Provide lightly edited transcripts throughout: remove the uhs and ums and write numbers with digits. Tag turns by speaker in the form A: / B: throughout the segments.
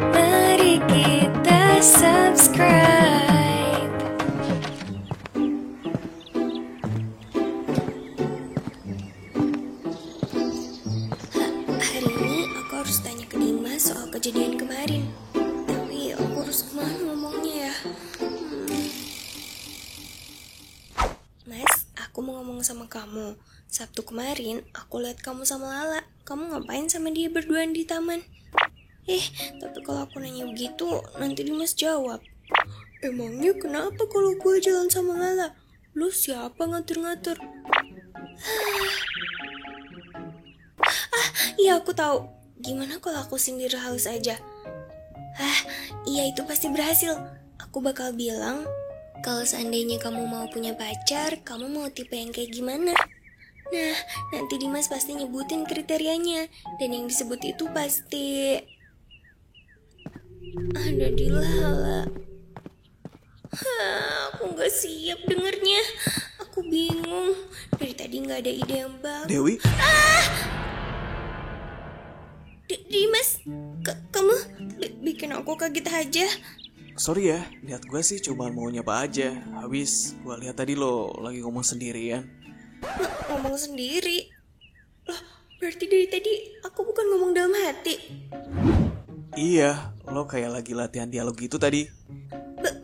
A: Mari kita subscribe. Hari ini aku harus tanya ke Dimas soal kejadian kemarin. Tapi aku harus kemana ngomongnya ya? Mas, aku mau ngomong sama kamu. Sabtu kemarin aku lihat kamu sama Lala. Kamu ngapain sama dia berduaan di taman? Tapi kalau aku nanya begitu, nanti Dimas jawab, emangnya kenapa kalau gue jalan sama Lala? Lu siapa ngatur-ngatur? Iya aku tahu. Gimana kalau aku sindir halus aja? Iya itu pasti berhasil. Aku bakal bilang, kalau seandainya kamu mau punya pacar, kamu mau tipe yang kayak gimana? Nah, nanti Dimas pasti nyebutin kriterianya. Dan yang disebut itu pasti ada di Lala. Aku gak siap dengernya. Aku bingung. Dari tadi gak ada ide yang bagus.
B: Dewi?
A: Dimas, kamu bikin aku kaget aja.
B: Sorry ya, niat gue sih cuma mau nyapa aja. Habis gue lihat tadi lo lagi ngomong sendirian.
A: Ngomong sendiri? Loh, berarti dari tadi aku bukan ngomong dalam hati.
B: Iya, lo kayak lagi latihan dialog gitu tadi.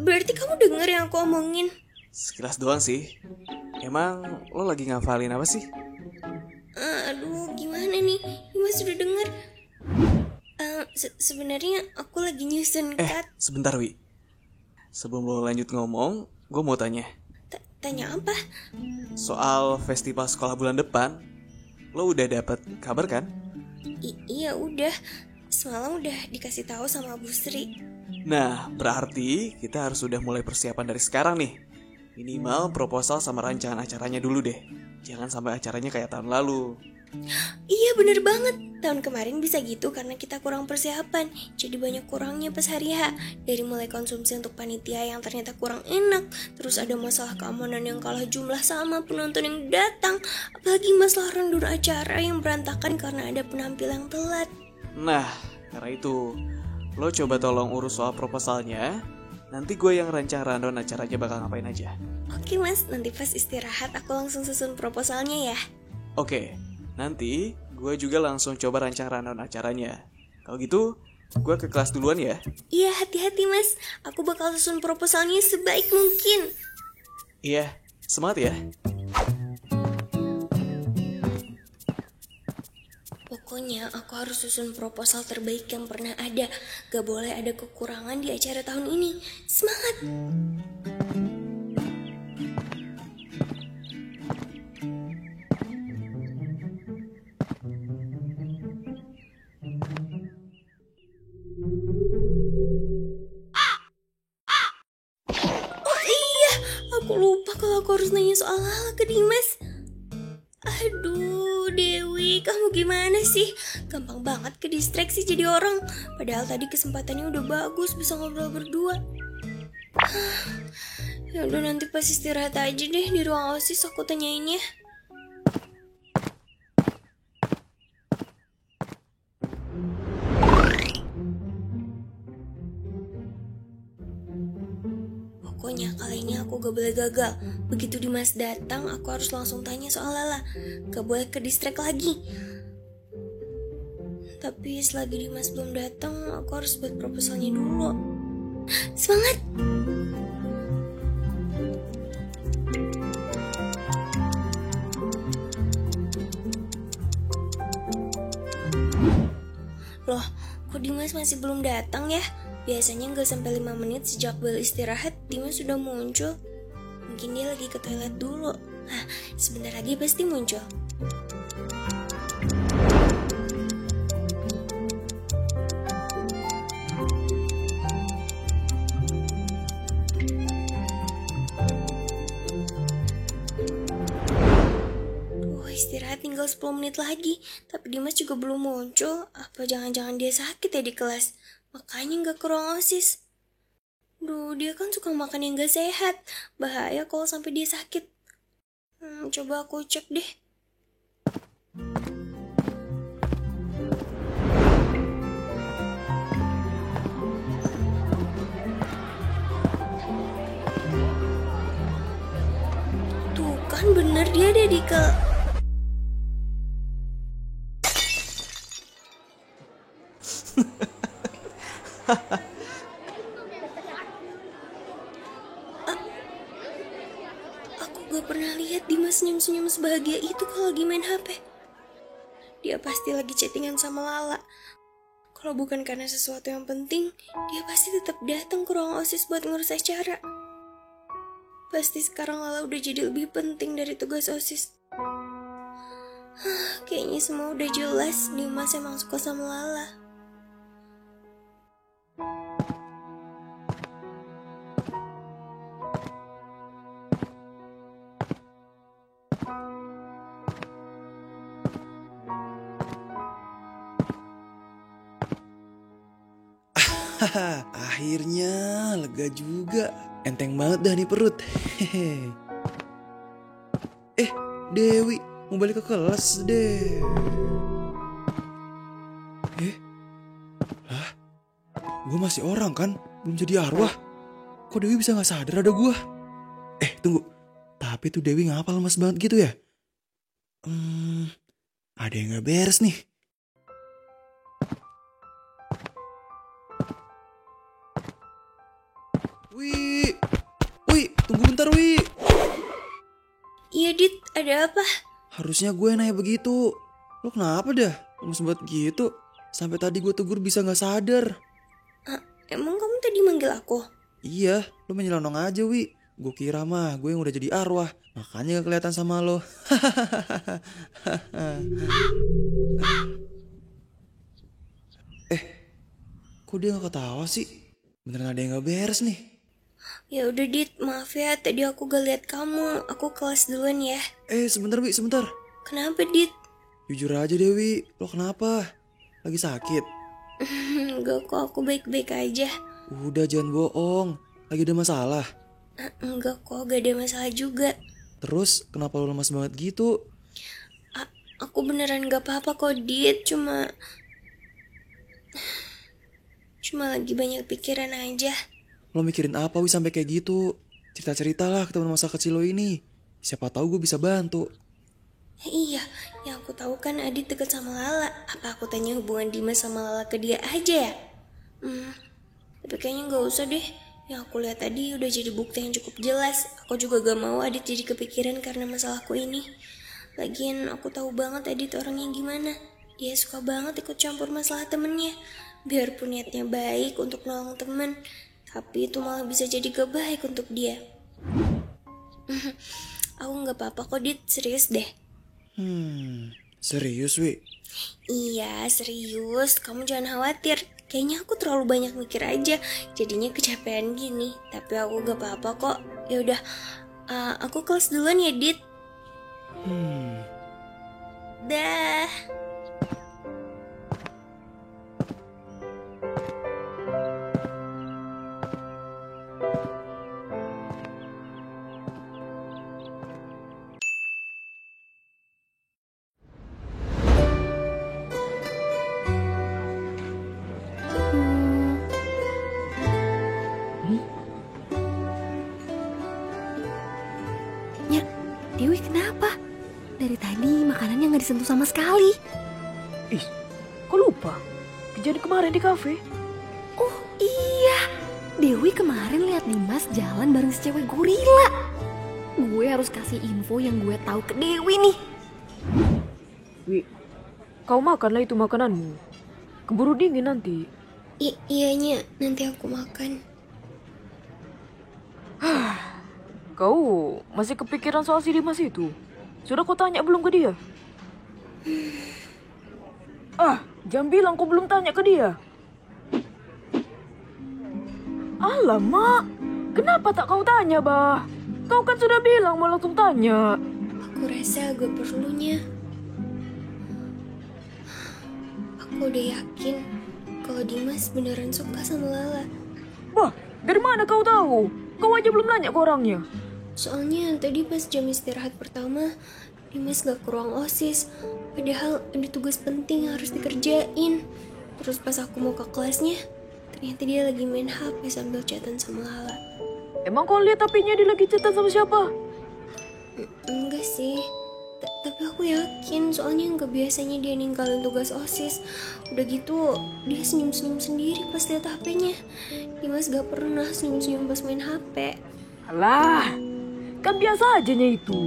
A: Berarti kamu denger yang aku omongin?
B: Sekilas doang sih. Emang lo lagi ngafalin apa sih?
A: Aduh, gimana nih? Dimas sudah denger. Sebenarnya aku lagi nyusun cut.
B: Sebentar Wi. Sebelum lo lanjut ngomong, gue mau tanya.
A: Tanya apa?
B: Soal festival sekolah bulan depan, lo udah dapet kabar kan?
A: Iya udah. Semalam udah dikasih tahu sama Bu Sri.
B: Nah, berarti kita harus udah mulai persiapan dari sekarang nih. Minimal proposal sama rancangan acaranya dulu deh. Jangan sampai acaranya kayak tahun lalu.
A: Iya bener banget. Tahun kemarin bisa gitu karena kita kurang persiapan. Jadi banyak kurangnya pas hari H. Dari mulai konsumsi untuk panitia yang ternyata kurang enak. Terus ada masalah keamanan yang kalah jumlah sama penonton yang datang. Apalagi masalah rundown acara yang berantakan karena ada penampil yang telat.
B: Nah, karena itu lo coba tolong urus soal proposalnya. Nanti gue yang rancang rundown acaranya bakal ngapain aja.
A: Oke mas, nanti pas istirahat aku langsung susun proposalnya ya.
B: Oke, nanti gue juga langsung coba rancang rundown acaranya. Kalau gitu, gue ke kelas duluan ya.
A: Iya, hati-hati mas. Aku bakal susun proposalnya sebaik mungkin.
B: Iya, semangat ya.
A: Pokoknya aku harus susun proposal terbaik yang pernah ada. Gak boleh ada kekurangan di acara tahun ini. Semangat! Oh iya, aku lupa kalau aku harus nanya soal Lala ke Dimas. Aduh, Dewi, kamu gimana sih? Gampang banget ke distraksi jadi orang. Padahal tadi kesempatannya udah bagus bisa ngobrol berdua. Ya udah nanti pas istirahat aja deh di ruang OSIS aku tanyainnya. Pokoknya kali ini aku gak boleh gagal. Begitu Dimas datang, aku harus langsung tanya soal Lala. Gak boleh ke distract lagi. Tapi selagi Dimas belum datang, aku harus buat proposalnya dulu. Semangat! Loh, kok Dimas masih belum datang ya? Biasanya gak sampai 5 menit sejak bel istirahat, Dimas sudah muncul. Mungkin dia lagi ke toilet dulu. Sebentar lagi pasti muncul. Istirahat tinggal 10 menit lagi. Tapi Dimas juga belum muncul. Apa jangan-jangan dia sakit ya di kelas? Makanya gak ke ruang OSIS. Dia kan suka makan yang gak sehat. Bahaya kalau sampai dia sakit. Coba aku cek deh. bener dia ada di Aku gak pernah lihat Dimas senyum-senyum sebahagia itu kalau lagi main HP. Dia pasti lagi chattingan sama Lala. Kalau bukan karena sesuatu yang penting, dia pasti tetap datang ke ruang OSIS buat ngurus acara. Pasti sekarang Lala udah jadi lebih penting dari tugas OSIS. Kayaknya semua udah jelas, Dimas emang suka sama Lala.
C: Haha, akhirnya lega juga. Enteng banget dah nih perut. Hehe. Dewi, mau balik ke kelas deh. Lah, gue masih orang kan? Belum jadi arwah. Kok Dewi bisa gak sadar ada gue? Tunggu. Tapi tuh Dewi ngapa lemas banget gitu ya? Ada yang gak beres nih. Wih, tunggu bentar Wih.
A: Iya Dit, ada apa?
C: Harusnya gue nanya begitu. Lo kenapa dah? Lemes banget gitu. Sampai tadi gue tegur bisa gak sadar.
A: Emang kamu tadi manggil aku?
C: Iya, lo menyelonong aja Wi. Gue kira mah gue yang udah jadi arwah. Makanya gak kelihatan sama lo. Kok dia gak ketawa sih? Beneran ada yang gak beres nih.
A: Ya udah Dit, maaf ya tadi aku gak lihat kamu. Aku kelas duluan ya.
C: Sebentar Wi, sebentar.
A: Kenapa Dit?
C: Jujur aja Dewi, lo kenapa? Lagi sakit?
A: Enggak kok, aku baik-baik aja.
C: Udah jangan bohong. Lagi ada masalah?
A: Enggak kok, gak ada masalah juga.
C: Terus kenapa lo lemas banget gitu?
A: Aku beneran gak apa-apa kok Dit. Cuma lagi banyak pikiran aja.
C: Lo mikirin apa Wi sampai kayak gitu? Cerita-cerita lah ke teman masa kecil lo ini. Siapa tahu gue bisa bantu.
A: Iya, yang aku tahu kan Adit deket sama Lala. Apa aku tanya hubungan Dimas sama Lala ke dia aja ya? Tapi kayaknya gak usah deh. Yang aku lihat tadi udah jadi bukti yang cukup jelas. Aku juga gak mau Adit jadi kepikiran karena masalahku ini. Lagian aku tahu banget Adit orangnya gimana. Dia suka banget ikut campur masalah temennya. Biarpun niatnya baik untuk nolong temen, tapi itu malah bisa jadi gak baik untuk dia. Aku gak apa-apa kok Dit, serius deh.
C: Serius Wi?
A: Iya serius, kamu jangan khawatir. Kayaknya aku terlalu banyak mikir aja, jadinya kecapean gini. Tapi aku gak apa-apa kok. Ya udah, aku kelas duluan ya Dit. Dah.
D: Dewi kenapa? Dari tadi makanannya gak disentuh sama sekali.
E: Kok lupa? Kejadian kemarin di kafe.
D: Oh iya, Dewi kemarin lihat Dimas jalan bareng si cewek gorila. Gue harus kasih info yang gue tahu ke Dewi nih.
E: Wi, kau makanlah itu makananmu. Keburu dingin nanti.
A: Iyanya, nanti aku makan.
E: Kau masih kepikiran soal si Dimas itu? Sudah kau tanya belum ke dia? Jangan bilang kau belum tanya ke dia. Alamak, kenapa tak kau tanya, Bah? Kau kan sudah bilang mau langsung tanya.
A: Aku rasa gue perlunya. Aku udah yakin kalau Dimas beneran suka sama Lala.
E: Bah, dari mana kau tahu? Kau aja belum nanya ke orangnya.
A: Soalnya tadi pas jam istirahat pertama, Dimas gak ke ruang OSIS. Padahal ada tugas penting yang harus dikerjain. Terus pas aku mau ke kelasnya, ternyata dia lagi main HP sambil chatan sama Lala.
E: Emang kau lihat HP-nya dia lagi chatan sama siapa?
A: Enggak sih. Tapi aku yakin, soalnya nggak biasanya dia ninggalin tugas OSIS. Udah gitu, dia senyum-senyum sendiri pas lihat HP-nya. Dimas gak pernah senyum-senyum pas main HP.
E: Alah, kan biasa ajanya itu.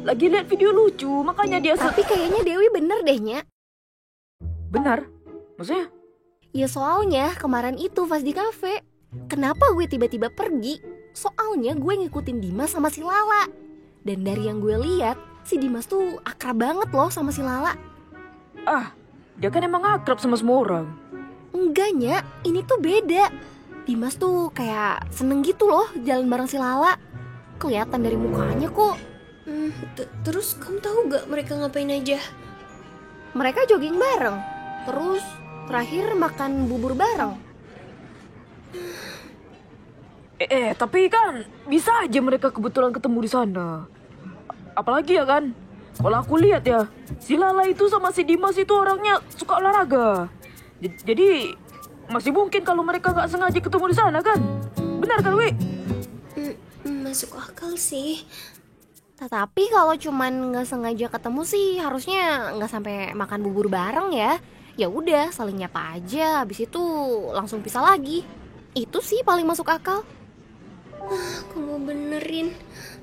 E: Lagi lihat video lucu, makanya dia
D: Tapi kayaknya Dewi bener deh, Nya.
E: Benar? Maksudnya?
D: Ya soalnya kemarin itu pas di kafe. Kenapa gue tiba-tiba pergi? Soalnya gue ngikutin Dimas sama si Lala. Dan dari yang gue lihat, si Dimas tuh akrab banget loh sama si Lala.
E: Ah, dia kan emang akrab sama semua orang.
D: Enggak, Nya, ini tuh beda. Dimas tuh kayak seneng gitu loh jalan bareng si Lala. Kelihatan dari mukanya kok.
A: Terus kamu tahu gak mereka ngapain aja?
D: Mereka jogging bareng. Terus terakhir makan bubur bareng.
E: Tapi kan bisa aja mereka kebetulan ketemu di sana. Apalagi ya kan, kalau aku lihat ya, si Lala itu sama si Dimas itu orangnya suka olahraga. Jadi masih mungkin kalau mereka nggak sengaja ketemu di sana kan? Benar kan, Wi?
A: Masuk akal sih.
D: Tetapi kalau cuman nggak sengaja ketemu sih harusnya nggak sampai makan bubur bareng ya. Ya udah saling nyapa aja, habis itu langsung pisah lagi. Itu sih paling masuk akal.
A: Kamu benerin.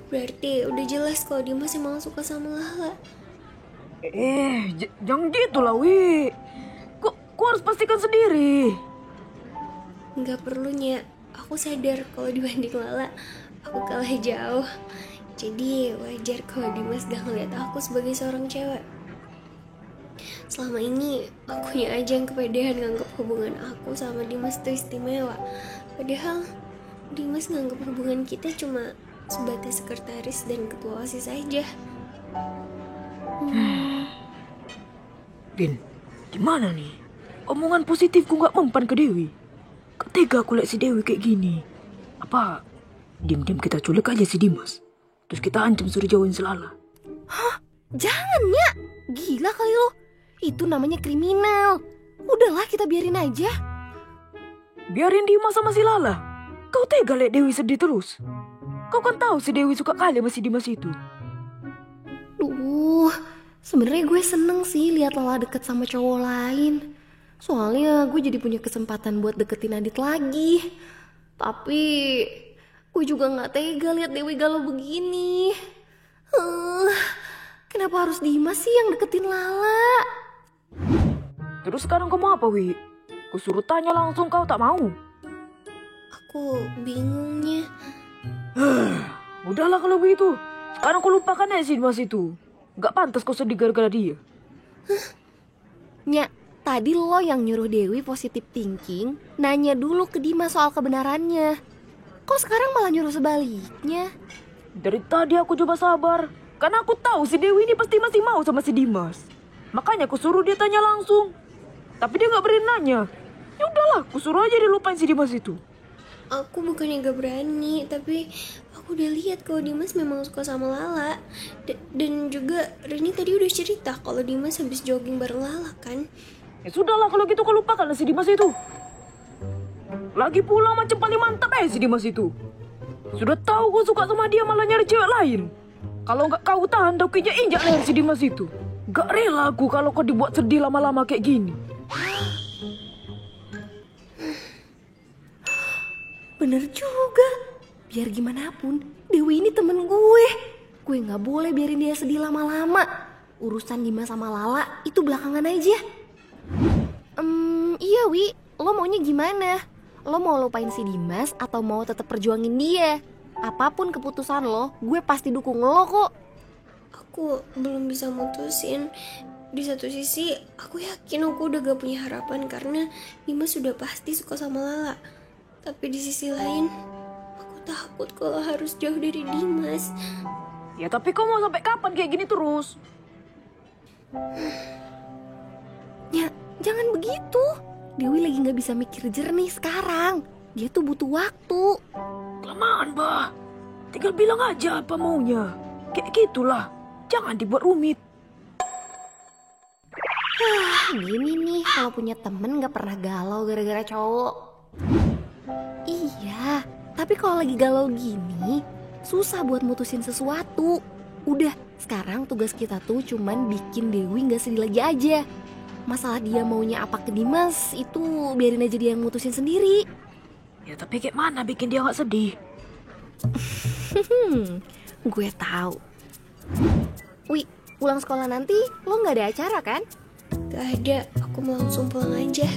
A: Berarti udah jelas kalau Dimas emang suka sama Lala.
E: Jangan gitu lah, Wi. Kok harus pastikan sendiri?
A: Nggak perlunya. Aku sadar kalau dibanding Lala, aku kalah jauh. Jadi wajar kalau Dimas gak ngeliat aku sebagai seorang cewek. Selama ini akunya aja yang kepedean nganggap hubungan aku sama Dimas itu istimewa. Padahal Dimas nganggap hubungan kita cuma sebatas sekretaris dan ketua OSIS saja.
E: Din, gimana nih? Omongan positifku gak mempan ke Dewi. Gak tega aku lihat si Dewi kayak gini. Apa diam-diam kita culik aja si Dimas? Terus kita ancam suruh jauhin si Lala?
D: Hah? Jangan, Nya. Gila kali lo. Itu namanya kriminal. Udahlah kita biarin aja.
E: Biarin Dimas sama si Lala? Kau tega lihat Dewi sedih terus? Kau kan tahu si Dewi suka kali sama si Dimas itu.
D: Duh, sebenarnya gue seneng sih lihat Lala deket sama cowok lain. Soalnya gue jadi punya kesempatan buat deketin Adit lagi. Tapi gue juga gak tega lihat Dewi galau begini. Kenapa harus Dimas sih yang deketin Lala?
E: Terus sekarang kamu apa, Wi? Ku suruh tanya langsung kau tak mau.
A: Aku bingungnya.
E: Udahlah kalau begitu. Sekarang kau lupakan aja si Dimas itu. Gak pantas kau sedih gara-gara dia.
D: Nya, tadi lo yang nyuruh Dewi positive thinking, nanya dulu ke Dimas soal kebenarannya. Kok sekarang malah nyuruh sebaliknya?
E: Dari tadi aku coba sabar. Karena aku tahu si Dewi ini pasti masih mau sama si Dimas. Makanya aku suruh dia tanya langsung. Tapi dia gak berani nanya. Ya udahlah, aku suruh aja dia lupain si Dimas itu.
A: Aku bukannya gak berani, tapi aku udah lihat kalau Dimas memang suka sama Lala. Dan juga Rini tadi udah cerita kalau Dimas habis jogging bareng Lala kan.
E: Ya sudahlah kalau gitu kau lupakan si Dimas itu. Lagi pula macam paling mantap si Dimas itu. Sudah tahu kau suka sama dia malah nyari cewek lain. Kalau nggak kau tahan, kau injak leher si Dimas itu. Gak rela aku kalau kau dibuat sedih lama-lama kayak gini.
D: Bener juga. Biar gimana pun, Dewi ini temen gue. Gue gak boleh biarin dia sedih lama-lama. Urusan Dimas sama Lala itu belakangan aja. Iya Wi, lo maunya gimana? Lo mau lupain si Dimas atau mau tetap perjuangin dia? Apapun keputusan lo, gue pasti dukung lo kok.
A: Aku belum bisa mutusin. Di satu sisi, aku yakin aku udah gak punya harapan karena Dimas sudah pasti suka sama Lala. Tapi di sisi lain, aku takut kalau harus jauh dari Dimas.
E: Ya tapi kau mau sampai kapan kayak gini terus?
D: Ya, jangan begitu. Dewi lagi gak bisa mikir jernih sekarang. Dia tuh butuh waktu.
E: Kelamaan, Bah. Tinggal bilang aja apa maunya. Kayak gitulah. Jangan dibuat rumit.
D: Gini nih, kalau punya temen gak pernah galau gara-gara cowok. Iya, tapi kalau lagi galau gini, susah buat mutusin sesuatu. Udah, sekarang tugas kita tuh cuman bikin Dewi gak sedih lagi aja. Masalah dia maunya apa ke Dimas, itu biarin aja dia yang mutusin sendiri.
E: Ya tapi kayak mana bikin dia gak sedih?
D: Gue tahu. Wi, pulang sekolah nanti lo gak ada acara kan?
A: Gak ada, aku mau langsung pulang aja.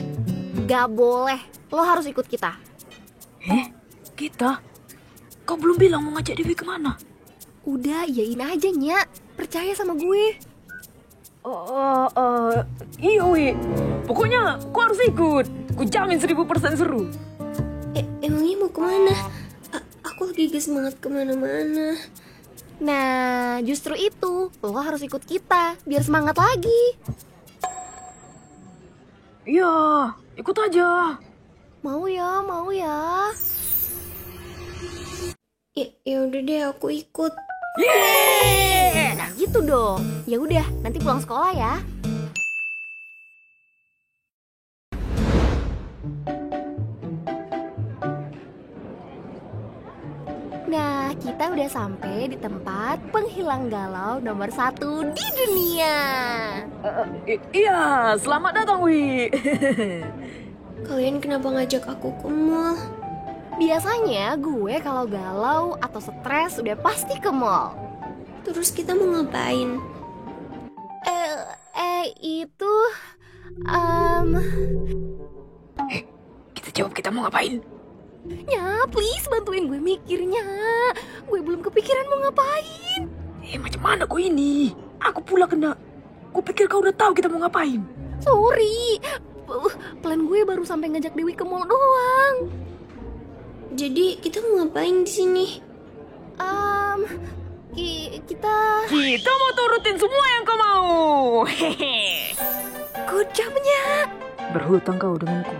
D: Gak boleh, lo harus ikut kita.
E: Kita? Kau belum bilang mau ngajak Dewi kemana?
D: Udah, iyain aja, Nya. Percaya sama gue.
E: Iya Wi. Pokoknya kau harus ikut. Ku jamin 1000% seru.
A: Emangnya mau kemana? Aku lagi gak semangat kemana-mana.
D: Nah, justru itu. Lo harus ikut kita, biar semangat lagi.
E: Iya, ikut aja.
D: Mau ya, mau ya.
A: Ya udah deh, aku ikut.
D: Nah gitu dong. Ya udah, nanti pulang sekolah ya. Nah, kita udah sampai di tempat penghilang galau nomor 1 di dunia.
E: Iya, selamat datang Wi.
A: Kalian kenapa ngajak aku ke mall?
D: Biasanya gue kalau galau atau stres udah pasti ke mall.
A: Terus kita mau ngapain?
D: Itu
E: Kita jawab kita mau ngapain?
D: Ya, please bantuin gue mikirnya. Gue belum kepikiran mau ngapain.
E: Macam mana kau ini? Aku pula kena. Ku pikir kau udah tahu kita mau ngapain.
D: Sorry, plan gue baru sampai ngajak Dewi ke mall doang.
A: Jadi kita mau ngapain di sini?
D: Kita
E: mau turutin semua yang kau mau.
D: good job-nya.
E: Berhutang kau denganku.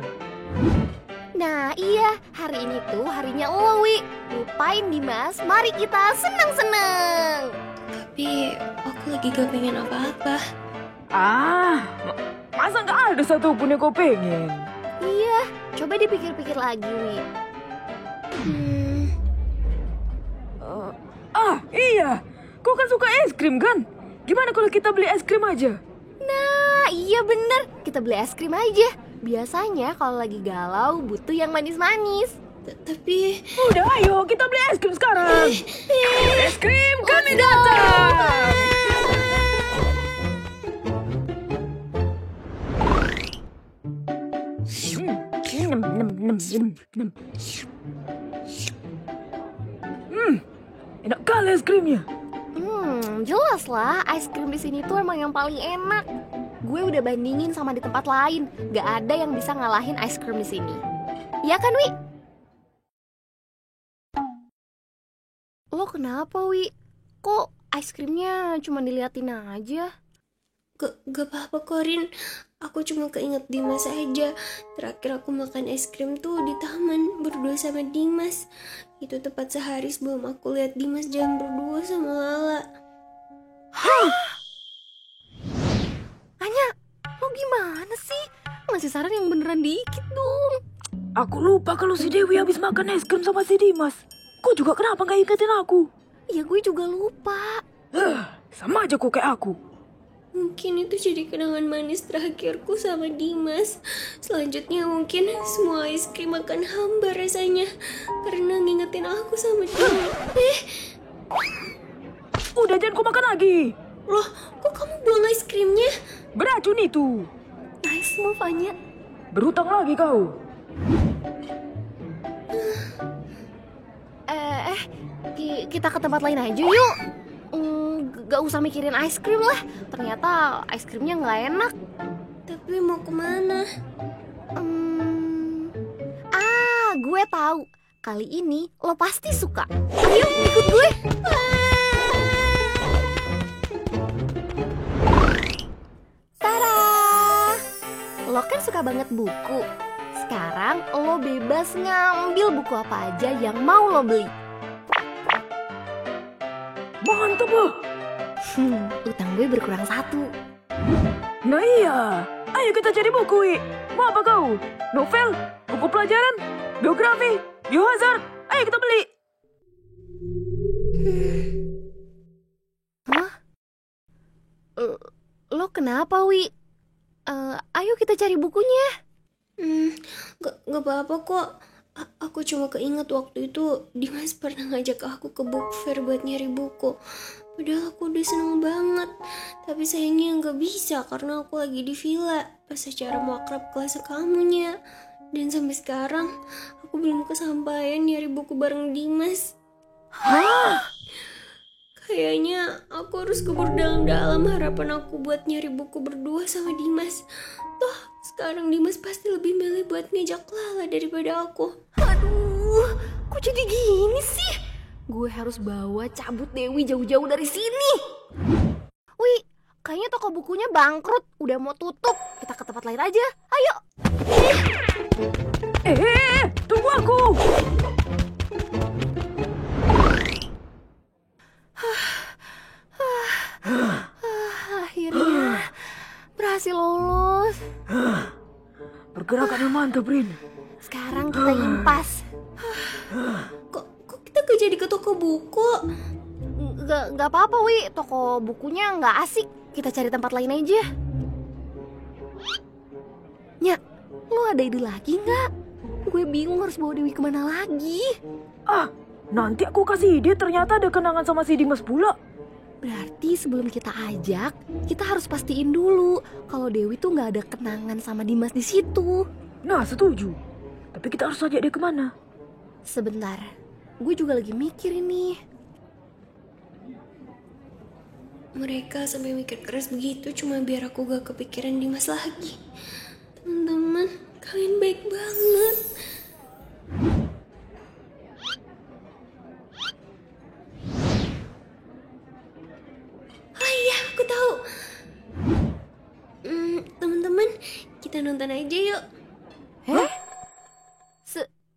D: Nah iya, hari ini tuh harinya lo, Wi. Lupain Dimas, mari kita seneng-seneng.
A: Tapi aku lagi gak pengen apa-apa.
E: Masa nggak ada satupun yang kau pengen?
D: Iya, coba dipikir-pikir lagi, Wi.
E: Iya. Kau kan suka es krim kan? Gimana kalau kita beli es krim aja?
D: Nah, iya bener. Kita beli es krim aja. Biasanya kalau lagi galau butuh yang manis-manis.
A: Tapi
E: Udah ayo kita beli es krim sekarang. Es krim kami datang. Enak kali es krimnya.
D: Jelas lah, es krim di sini tuh emang yang paling enak. Gue udah bandingin sama di tempat lain, gak ada yang bisa ngalahin es krim di sini. Iya kan, Wi? Lo kenapa, Wi? Kok es krimnya cuma diliatin aja?
A: gak apa-apa Korin. Aku cuma keinget Dimas aja. Terakhir aku makan es krim tuh di taman berdua sama Dimas. Itu tepat sehari sebelum aku lihat Dimas jalan berdua sama Lala.
D: Anya, lo gimana sih? Ngasih saran yang beneran dikit dong.
E: Aku lupa kalau si Dewi habis makan es krim sama si Dimas. Kau juga kenapa gak ingetin aku?
D: Ya gue juga lupa.
E: Sama aja kok kayak aku.
A: Mungkin itu jadi kenangan manis terakhirku sama Dimas. Selanjutnya mungkin semua es krim akan hambar rasanya karena ngingetin aku sama dia.
E: Udah jangan kau makan lagi.
A: Loh, kok kamu buang es krimnya?
E: Beracun itu.
D: Nice move, Anya.
E: Berhutang lagi kau.
D: Kita ke tempat lain aja yuk. Gak usah mikirin es krim lah. Ternyata es krimnya gak enak.
A: Tapi mau kemana?
D: Gue tahu. Kali ini lo pasti suka. Ayo ikut gue. Tada! Lo kan suka banget buku. Sekarang lo bebas ngambil buku apa aja yang mau lo beli.
E: Mantap loh.
D: Utang gue berkurang 1.
E: Nah iya. Ayo kita cari buku, Wi. Mau apa kau? Novel? Buku pelajaran? Biografi? Biohazard? Ayo kita beli.
D: kenapa, Wi? Ayo kita cari bukunya.
A: Gak apa-apa kok. Aku cuma keinget waktu itu Dimas pernah ngajak aku ke book fair buat nyari buku. Padahal aku udah seneng banget. Tapi sayangnya gak bisa karena aku lagi di villa pas acara mau akrab kelas kamunya. Dan sampai sekarang aku belum kesampaian nyari buku bareng Dimas.
E: Hah?
A: Kayaknya aku harus kubur dalam-dalam harapan aku buat nyari buku berdua sama Dimas. Toh sekarang Dimas pasti lebih milih buat ngajak Lala daripada aku.
D: Aduh, kok jadi gini sih? Gue harus bawa cabut Dewi jauh-jauh dari sini. Wi, kayaknya toko bukunya bangkrut, udah mau tutup. Kita ke tempat lain aja, ayo.
E: Tunggu aku.
D: Akhirnya berhasil lolos.
E: Pergerakan yang mantap, Rin.
D: Sekarang kita impas.
A: Kok kita gak jadi ke toko buku?
D: Gak apa-apa, Wi. Toko bukunya gak asik. Kita cari tempat lain aja. Nyak, lo ada ide lagi gak? Gue bingung harus bawa Dewi kemana lagi.
E: Nanti aku kasih ide, ternyata ada kenangan sama si Dimas pula.
D: Berarti sebelum kita ajak, kita harus pastiin dulu kalau Dewi tuh gak ada kenangan sama Dimas di situ.
E: Nah, setuju. Tapi kita harus ajak dia kemana?
D: Sebentar, gue juga lagi mikir ini.
A: Mereka sampai mikir keras begitu cuma biar aku gak kepikiran Dimas lagi. Teman-teman, kalian baik banget. Oh iya, aku tahu. Teman-teman, kita nonton aja yuk.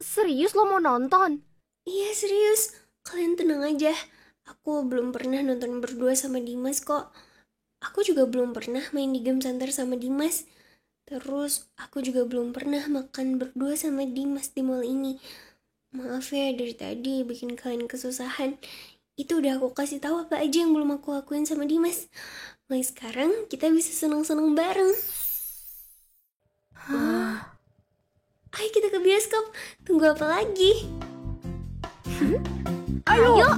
D: Serius lo mau nonton?
A: Iya serius, kalian tenang aja. Aku belum pernah nonton berdua sama Dimas kok. Aku juga belum pernah main di game santer sama Dimas. Terus aku juga belum pernah makan berdua sama Dimas di mall ini. Maaf ya dari tadi bikin kalian kesusahan. Itu udah aku kasih tahu apa aja yang belum aku lakuin sama Dimas. Mulai sekarang kita bisa seneng-seneng bareng. Ayo kita ke bioskop. Tunggu apa lagi?
D: Ayo.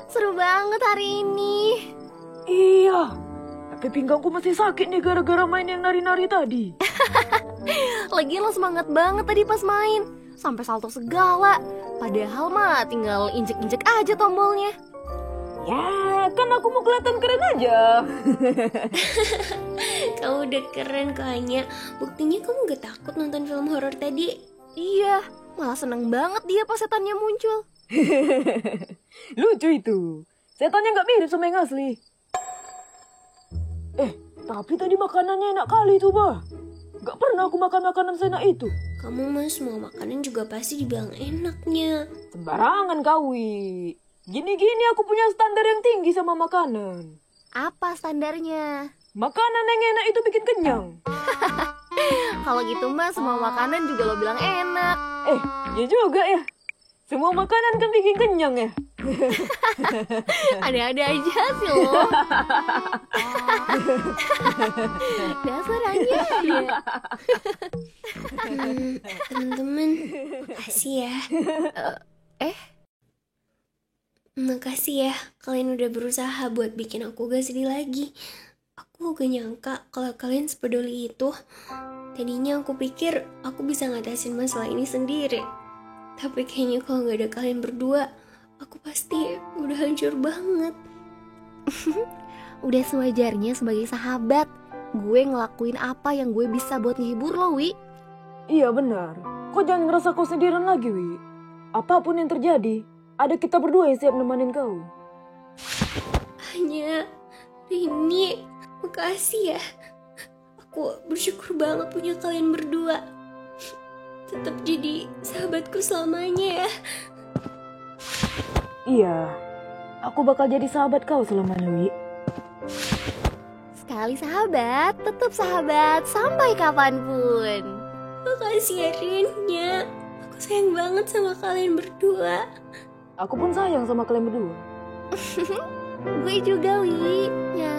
D: Seru banget hari ini.
E: Iya. Tapi pinggangku masih sakit nih gara-gara main yang nari-nari tadi.
D: Lagian lo semangat banget tadi pas main. Sampai salto segala. Padahal mah tinggal injek-injek aja tombolnya.
E: Ya, kan aku mau kelihatan keren aja.
A: Kamu udah keren kok Anya. Buktinya kamu gak takut nonton film horor tadi.
D: Iya, malah seneng banget dia pas setannya muncul.
E: Lucu itu. Setannya nggak mirip sama yang asli. Tapi tadi makanannya enak kali tuh, Bah. Gak pernah aku makan makanan seenak itu.
A: Kamu mah semua makanan juga pasti dibilang enaknya.
E: Sembarangan kau, Wi. Gini-gini aku punya standar yang tinggi sama makanan.
D: Apa standarnya?
E: Makanan yang enak itu bikin kenyang.
D: Kalau gitu mah semua makanan juga lo bilang enak.
E: Ya juga ya. Semua makanan kan bikin kenyang ya.
D: Ada-ada aja sih lo. Dasar aja ya.
A: Teman-teman, makasih ya. Makasih ya, kalian udah berusaha buat bikin aku gak sedih lagi. Aku gak nyangka kalau kalian sepeduli itu. Tadinya aku pikir aku bisa ngatasin masalah ini sendiri. Tapi kayaknya kalau gak ada kalian berdua, aku pasti udah hancur banget.
D: Udah sewajarnya sebagai sahabat, gue ngelakuin apa yang gue bisa buat ngehibur lo, Wi.
E: Iya benar. Kau jangan ngerasa kau sendirian lagi, Wi. Apapun yang terjadi, ada kita berdua yang siap nemenin kau.
A: Hanya Rini, makasih ya. Aku bersyukur banget punya kalian berdua. Tetap jadi sahabatku selamanya ya.
E: Iya, aku bakal jadi sahabat kau selamanya, Wi.
D: Sekali sahabat, tetap sahabat sampai kapanpun.
A: Makasih ya Rin, ya. Aku sayang banget sama kalian berdua.
E: Aku pun sayang sama kalian berdua.
D: Gue juga, Wi. Ya.